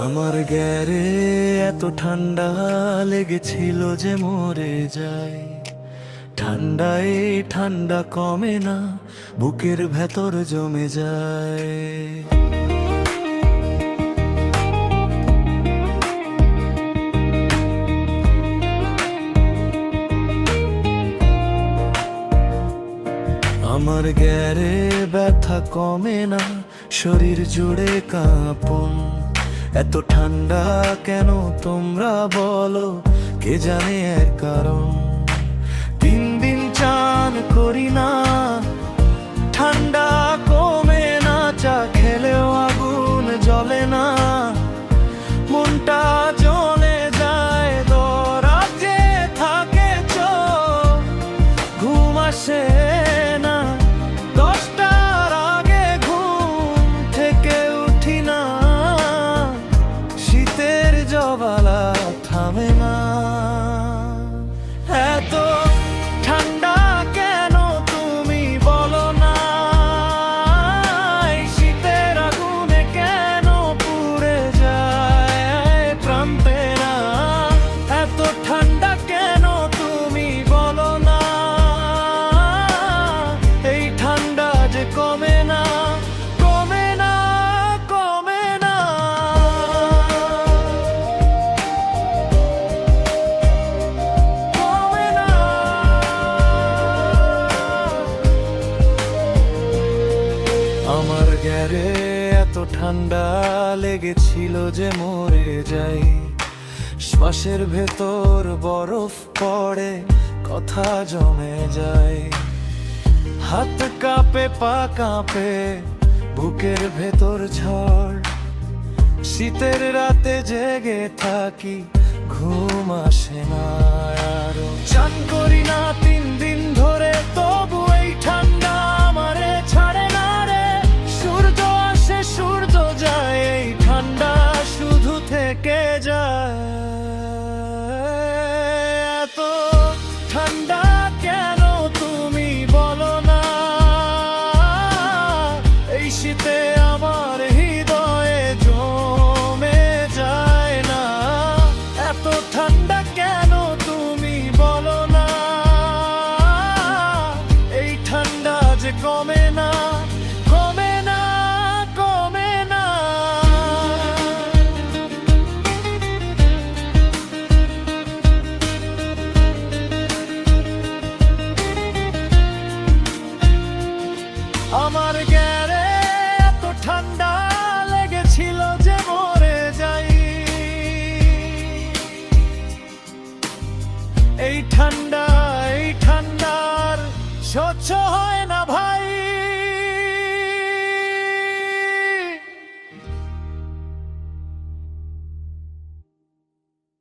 আমার গ্যারে এত ঠান্ডা লেগেছিল যে মরে যায়। ঠান্ডায় ঠান্ডা কমে না, বুকের ভেতর জমে যায়। আমার গ্যারে ব্যথা কমে না, শরীর জুড়ে কাঁপন। এত ঠান্ডা কেন তোমরা বলো, কে জানে এর কারণ। 3 দিন চান করি না, ঠান্ডা কমে না। চা খেলেও আগুন জ্বলে না, মনটা জ্বলে যায়। দরাজে থাকে চোখ, ঘুম আসে না। 10টার আগে ঘুম থেকে উঠি না, শীতের জবালা থামে না। এত ঠান্ডা কেন তুমি বলো না, এই শীতের আগুনে কেন পুড়ে যায় প্রাণেরা। এত ঠান্ডা কেন তুমি বলো না, এই ঠান্ডা যে কমে না, কমে না, কমে না। কমে না। আমার গ্যারে এত ঠান্ডা লেগেছিল যে মরে যাই। শ্বাসের ভেতর বরফ পড়ে, কথা জমে যায়। হাত কাঁপে, পা কাঁপে, বুকের ভেতর ঝড়। শীতের রাতে জেগে থাকি, ঘুম আসে না। আরো চান করি না 3 দিন ধরে, তবু এই ঠান্ডা আমারে ছাড়ে না রে। সূর্য আসে, সূর্য যায়, এই ঠান্ডা শুধু থেকে যায়। এত ঠান্ডা কেন তুমি বলো না, এই শীতে আমার হৃদয়ে জমে যায় না। এত ঠান্ডা কেন তুমি বলো না, এই ঠান্ডা যে কমে না, কমে না, কমে না। আমার গ্যারে এত ঠান্ডা লেগেছিল যে মরে যাই। এই ঠান্ডা, এই ঠান্ডার সহ্য হয় না ভাই।